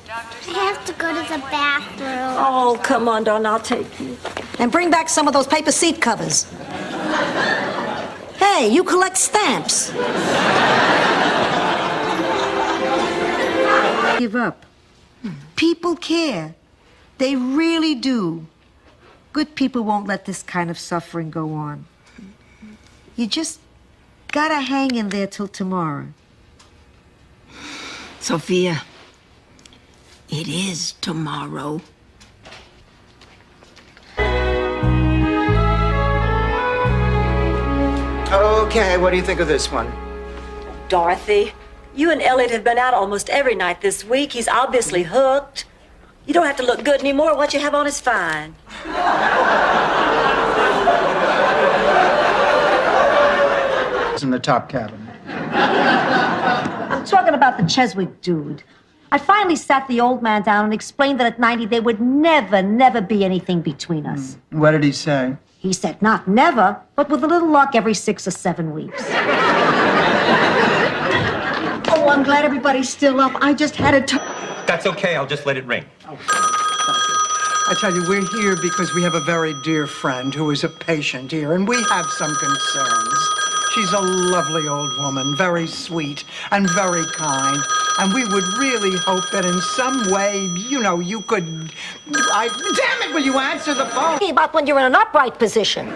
I have to go to the bathroom. Oh, come on, darling, I'll take you. And bring back some of those paper seat covers. Hey, you collect stamps. Give up. People care. They really do. Good people won't let this kind of suffering go on. You just gotta hang in there till tomorrow. Sophia, it is tomorrow. Okay, what do you think of this one? Dorothy, you and Elliot have been out almost every night this week. He's obviously hooked. You don't have to look good anymore. What you have on is fine. It's in the top cabin. I'm talking about the Cheswick dude. I finally sat the old man down and explained that at 90 there would never be anything between us. What did he say? He said not never, but with a little luck every 6 or 7 weeks. Oh, I'm glad everybody's still up. I just had to... That's okay, I'll just let it ring. I tell you, we're here because we have a very dear friend who is a patient here, and we have some concerns. She's a lovely old woman, very sweet and very kind, and we would really hope that in some way, you know, you could... Damn it, will you answer the phone? About when you're in an upright position.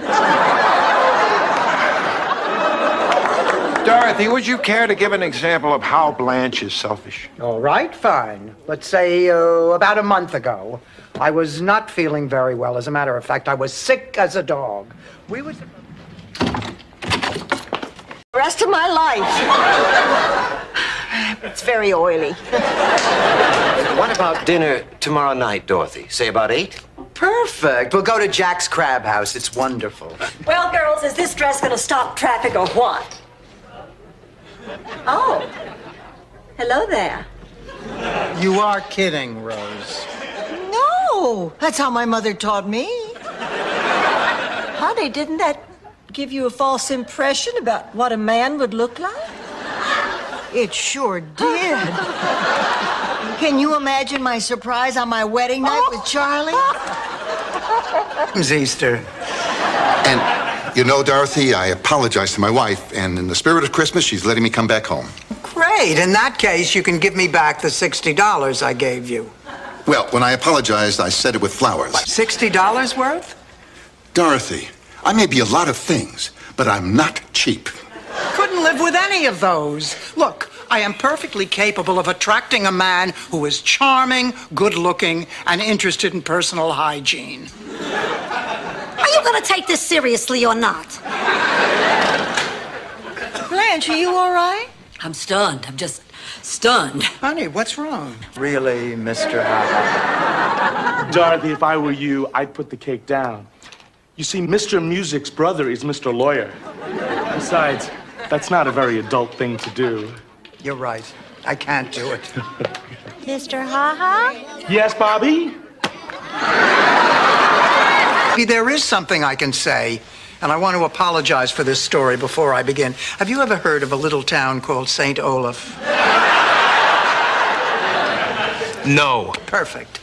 Dorothy, would you care to give an example of how Blanche is selfish? All right, fine. Let's say about a month ago, I was not feeling very well. As a matter of fact, I was sick as a dog. We was... The rest of my life. It's very oily. What about dinner tomorrow night, Dorothy? Say about 8? Perfect. We'll go to Jack's Crab House. It's wonderful. Well, girls, is this dress going to stop traffic or what? Oh. Hello there. You are kidding, Rose. No, that's how my mother taught me. Honey, didn't that give you a false impression about what a man would look like? It sure did. Can you imagine my surprise on my wedding night with Charlie? It's Easter. And, you know, Dorothy, I apologize to my wife, and in the spirit of Christmas, she's letting me come back home. Great. In that case, you can give me back the $60 I gave you. Well, when I apologized, I said it with flowers. $60 worth? Dorothy, I may be a lot of things, but I'm not cheap. Couldn't live with any of those. Look, I am perfectly capable of attracting a man who is charming, good-looking, and interested in personal hygiene. Are you going to take this seriously or not? Blanche, are you all right? I'm stunned. I'm just stunned. Honey, what's wrong? Really, Mr. Howard? Dorothy, if I were you, I'd put the cake down. You see, Mr. Music's brother is Mr. Lawyer. Besides, that's not a very adult thing to do. You're right. I can't do it. Mr. Ha-Ha? Yes, Bobby? There is something I can say, and I want to apologize for this story before I begin. Have you ever heard of a little town called St. Olaf? No. Perfect.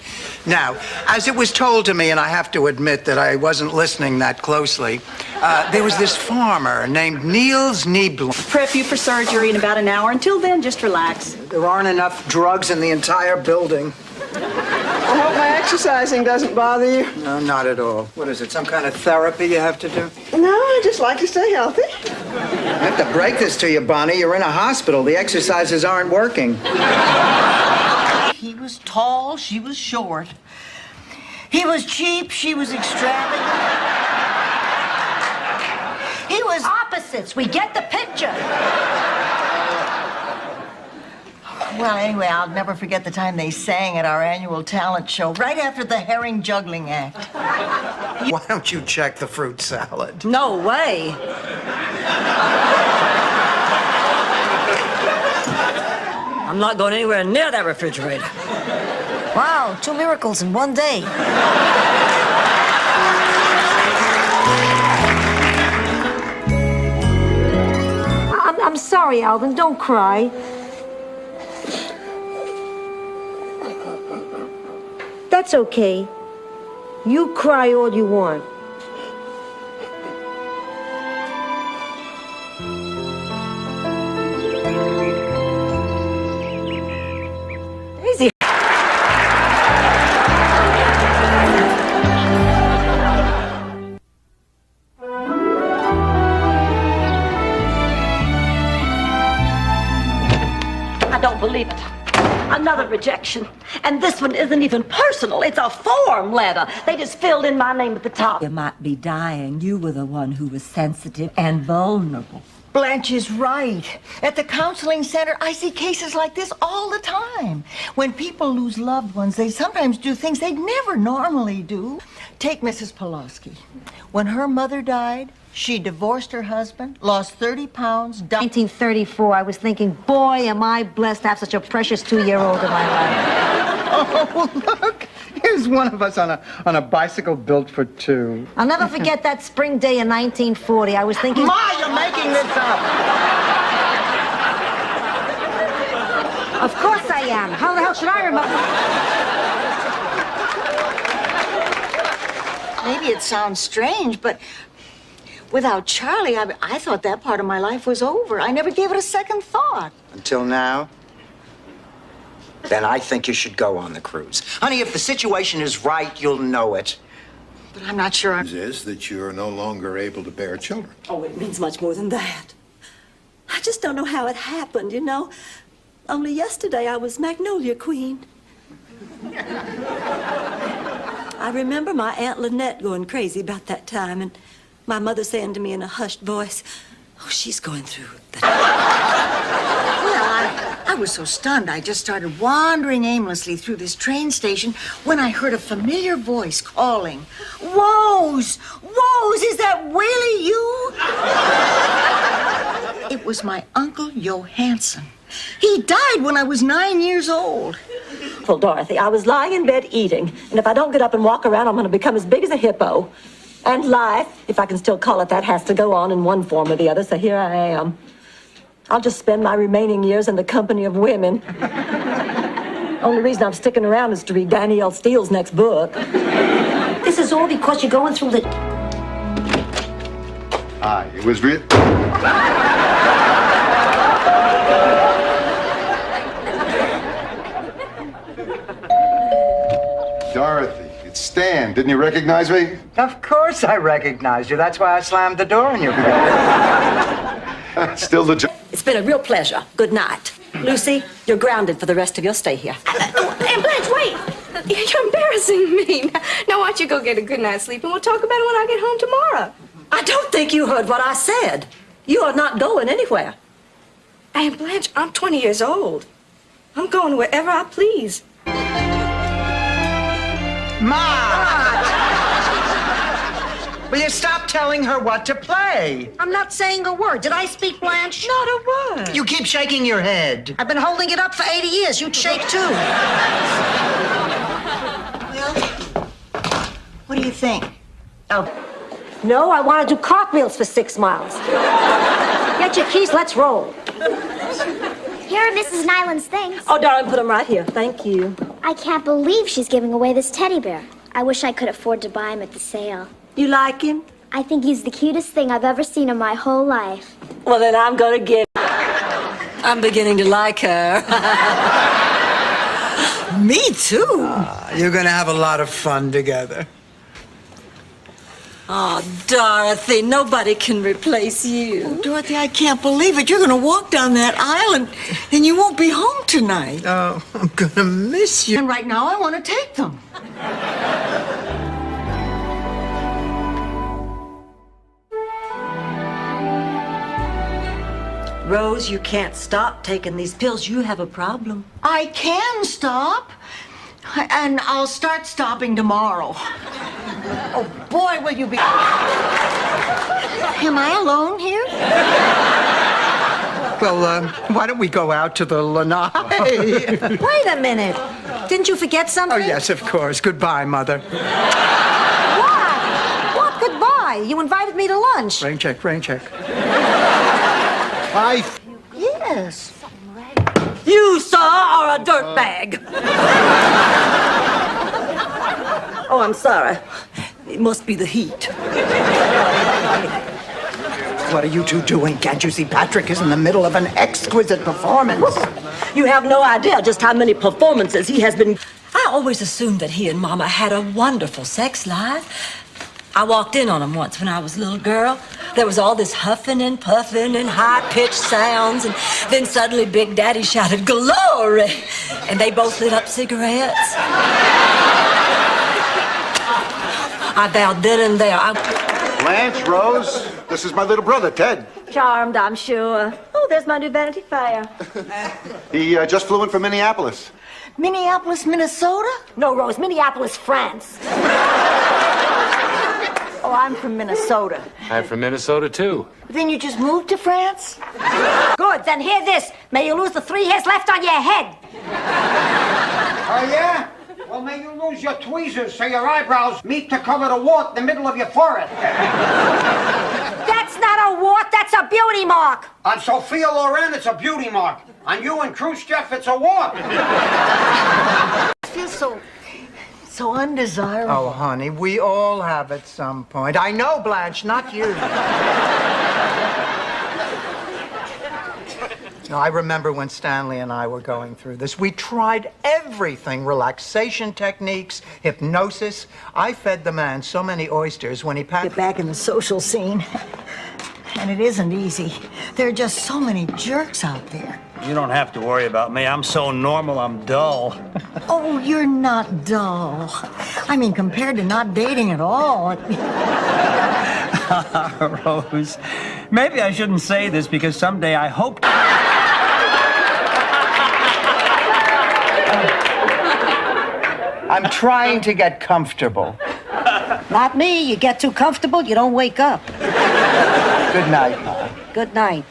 Now, as it was told to me, and I have to admit that I wasn't listening that closely, there was this farmer named Niels Nieblum. Prep you for surgery in about an hour. Until then, just relax. There aren't enough drugs in the entire building. I hope my exercising doesn't bother you. No, not at all. What is it, some kind of therapy you have to do? No, I just like to stay healthy. I have to break this to you, Bonnie. You're in a hospital. The exercises aren't working. He was tall, she was short. He was cheap, she was extravagant. He was opposites. We get the picture. Well, anyway, I'll never forget the time they sang at our annual talent show, right after the herring juggling act. Why don't you check the fruit salad? No way. I'm not going anywhere near that refrigerator. Wow, 2 miracles in one day. I'm sorry, Alvin. Don't cry. That's okay. You cry all you want. Easy. I don't believe it. Another rejection. And this one isn't even personal. It's a form letter. They just filled in my name at the top. You might be dying. You were the one who was sensitive and vulnerable. Blanche is right. At the counseling center, I see cases like this all the time. When people lose loved ones, they sometimes do things they'd never normally do. Take Mrs. Pulaski. When her mother died, she divorced her husband, lost 30 pounds, died. 1934, I was thinking, boy, am I blessed to have such a precious 2-year-old in my life. Oh, look. Here's one of us on a bicycle built for two. I'll never forget that spring day in 1940. I was thinking... Ma, you're making this up! Of course I am. How the hell should I remember? Maybe it sounds strange, but without Charlie, I thought that part of my life was over. I never gave it a second thought. Until now? Then I think you should go on the cruise. Honey, if the situation is right, you'll know it. But I'm not sure. Is that you're no longer able to bear children. Oh, it means much more than that. I just don't know how it happened, you know. Only yesterday I was Magnolia Queen. I remember my Aunt Lynette going crazy about that time, and my mother saying to me in a hushed voice, "Oh, she's going through that." Well, I was so stunned, I just started wandering aimlessly through this train station when I heard a familiar voice calling, "Rose! Rose, is that really you?" It was my Uncle Johansson. He died when I was 9 years old. Well, Dorothy, I was lying in bed eating, and if I don't get up and walk around, I'm going to become as big as a hippo. And life, if I can still call it that, has to go on in one form or the other, so here I am. I'll just spend my remaining years in the company of women. Only reason I'm sticking around is to read Danielle Steele's next book. This is all because you're going through the... It was real. Dorothy, it's Stan. Didn't you recognize me? Of course I recognized you. That's why I slammed the door in your face. Still the job. It's been a real pleasure. Good night. Lucy, you're grounded for the rest of your stay here. Aunt Blanche, wait! You're embarrassing me. Now, why don't you go get a good night's sleep and we'll talk about it when I get home tomorrow. I don't think you heard what I said. You are not going anywhere. Aunt Blanche, I'm 20 years old. I'm going wherever I please. Ma! Will you stop telling her what to play? I'm not saying a word. Did I speak, Blanche? Not a word. You keep shaking your head. I've been holding it up for 80 years. You'd shake, too. Well, what do you think? Oh. No, I want to do cartwheels for 6 miles. Get your keys. Let's roll. Here are Mrs. Nyland's things. Oh, darling, put them right here. Thank you. I can't believe she's giving away this teddy bear. I wish I could afford to buy him at the sale. You like him? I think he's the cutest thing I've ever seen in my whole life. Well, then I'm going to get him. I'm beginning to like her. Me too. You're going to have a lot of fun together. Oh, Dorothy, nobody can replace you. Oh, Dorothy, I can't believe it. You're going to walk down that aisle and you won't be home tonight. Oh, I'm going to miss you. And right now I want to take them. Rose, you can't stop taking these pills. You have a problem. I can stop. And I'll start stopping tomorrow. Oh, boy, will you be... Am I alone here? Well, why don't we go out to the lanai? Wait a minute. Didn't you forget something? Oh, yes, of course. Goodbye, Mother. What? Goodbye. You invited me to lunch. Rain check, rain check. Yes. You, sir, are a dirtbag. Oh, I'm sorry. It must be the heat. What are you two doing? Can't you see Patrick is in the middle of an exquisite performance? You have no idea just how many performances he has been. I always assumed that he and Mama had a wonderful sex life. I walked in on him once when I was a little girl. There was all this huffing and puffing and high-pitched sounds, and then suddenly Big Daddy shouted, "Glory!" And they both lit up cigarettes. I vowed then and there. Blanche, Rose, this is my little brother, Ted. Charmed, I'm sure. Oh, there's my new Vanity Fair. He just flew in from Minneapolis. Minneapolis, Minnesota? No, Rose, Minneapolis, France. Oh, I'm from Minnesota. I'm from Minnesota, too. Then you just moved to France? Good, then hear this. May you lose the 3 hairs left on your head. Oh, yeah? Well, may you lose your tweezers so your eyebrows meet to cover the wart in the middle of your forehead. That's not a wart, that's a beauty mark. On Sophia Loren, it's a beauty mark. On you and Khrushchev, it's a wart. I feel so undesirable. Oh, honey, we all have at some point. I know, Blanche, not you. No, I remember when Stanley and I were going through this. We tried everything, relaxation techniques, hypnosis. I fed the man so many oysters when he packed... Get back in the social scene. And it isn't easy. There are just so many jerks out there. You don't have to worry about me. I'm so normal, I'm dull. Oh, you're not dull. I mean, compared to not dating at all. Rose, maybe I shouldn't say this because someday I hope... I'm trying to get comfortable. Not me. You get too comfortable, you don't wake up. Good night, Ma. Good night.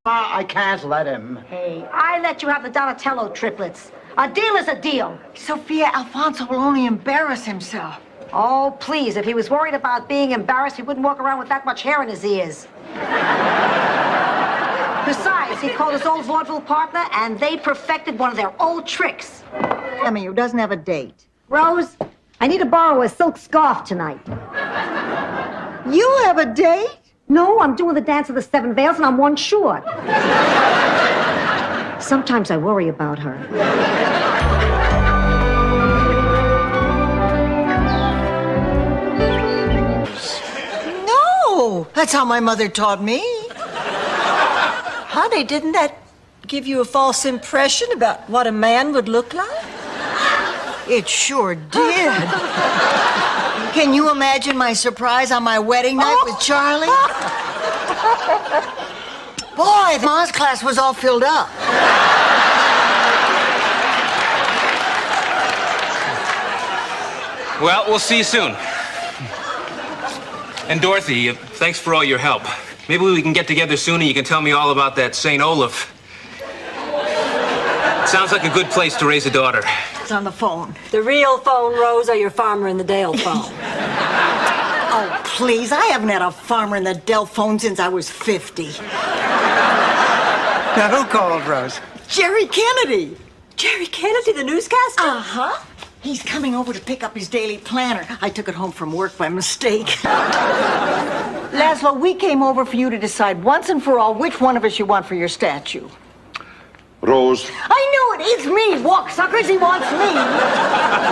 Ma, I can't let him. Hey, I let you have the Donatello triplets. A deal is a deal. Sophia, Alfonso will only embarrass himself. Oh, please, if he was worried about being embarrassed, he wouldn't walk around with that much hair in his ears. Besides, he called his old vaudeville partner, and they perfected one of their old tricks. Emmy, who doesn't have a date. Rose, I need to borrow a silk scarf tonight. You have a date? No, I'm doing the dance of the 7 veils, and I'm one short. Sometimes I worry about her. No, that's how my mother taught me. Honey, didn't that give you a false impression about what a man would look like? It sure did. Can you imagine my surprise on my wedding night with Charlie? Boy, the Ma's class was all filled up. Well, we'll see you soon. And Dorothy, thanks for all your help. Maybe we can get together soon and you can tell me all about that St. Olaf. Sounds like a good place to raise a daughter. It's on the phone. The real phone, Rose, or your Farmer in the Dale phone? Oh, please, I haven't had a Farmer in the Dell phone since I was 50. Now, who called, Rose? Jerry Kennedy. Jerry Kennedy, the newscaster? Uh-huh. He's coming over to pick up his daily planner. I took it home from work by mistake. Laszlo, we came over for you to decide once and for all which one of us you want for your statue. Rose. I knew it. It's me. Walk, suckers. He wants me.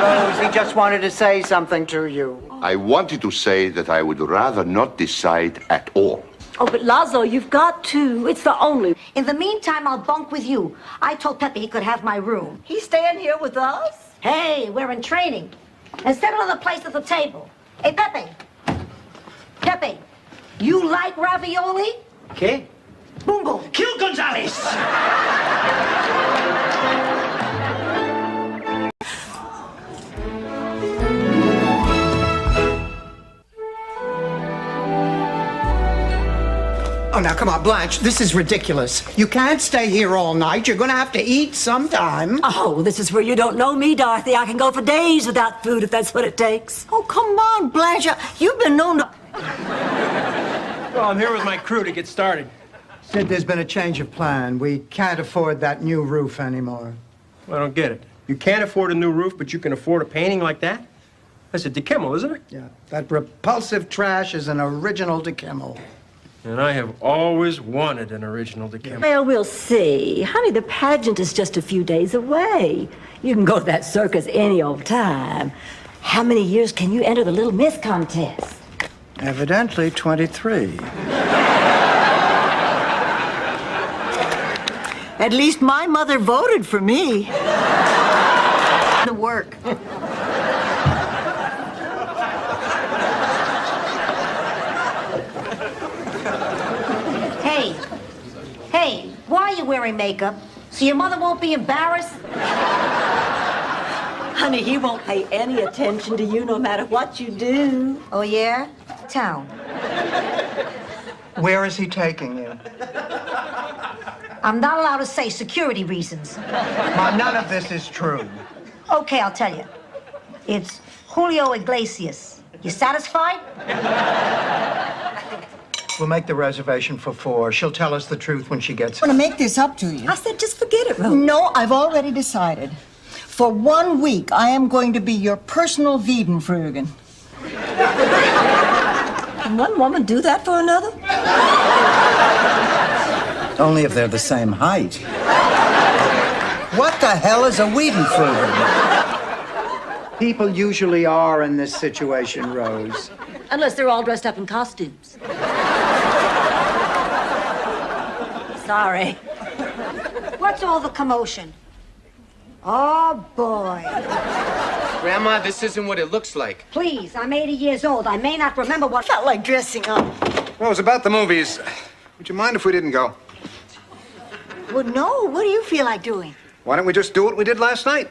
Rose, he just wanted to say something to you. I wanted to say that I would rather not decide at all. Oh, but Laszlo, you've got to. It's the only. In the meantime, I'll bunk with you. I told Pepe he could have my room. He's staying here with us? Hey, we're in training. And settle another place at the table. Hey, Pepe. Pepe, you like ravioli? Okay. Bungo. Kill Gonzalez! Oh, now, come on, Blanche, this is ridiculous. You can't stay here all night. You're gonna have to eat sometime. Oh, this is where you don't know me, Dorothy. I can go for days without food if that's what it takes. Oh, come on, Blanche. You've been known to... Well, I'm here with my crew to get started. Sid, there's been a change of plan. We can't afford that new roof anymore. I don't get it. You can't afford a new roof, but you can afford a painting like that? That's a DeKimmel, isn't it? Yeah, that repulsive trash is an original DeKimmel. And I have always wanted an original DeKimmel. Well, we'll see. Honey, the pageant is just a few days away. You can go to that circus any old time. How many years can you enter the Little Miss contest? Evidently 23. At least my mother voted for me. The work. Hey, why are you wearing makeup? So your mother won't be embarrassed? Honey, he won't pay any attention to you no matter what you do. Oh, yeah? Town. Where is he taking you? I'm not allowed to say security reasons. Mom, none of this is true. Okay, I'll tell you. It's Julio Iglesias. You satisfied? We'll make the reservation for 4. She'll tell us the truth when she gets I'm gonna make this up to you. I said just forget it, Rose. No, I've already decided. For 1 week, I am going to be your personal Wiedenfrugen. Can one woman do that for another? Only if they're the same height. What the hell is a Wiedenfrugen? People usually are in this situation, Rose. Unless they're all dressed up in costumes. Sorry. What's all the commotion? Oh, boy. Grandma, this isn't what it looks like. Please, I'm 80 years old. I may not remember what Felt like dressing up. Rose, about the movies, would you mind if we didn't go? Well, no. What do you feel like doing? Why don't we just do what we did last night?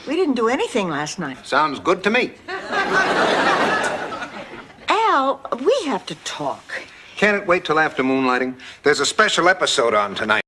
We didn't do anything last night. Sounds good to me. Al, we have to talk. Can't it wait till after moonlighting? There's a special episode on tonight.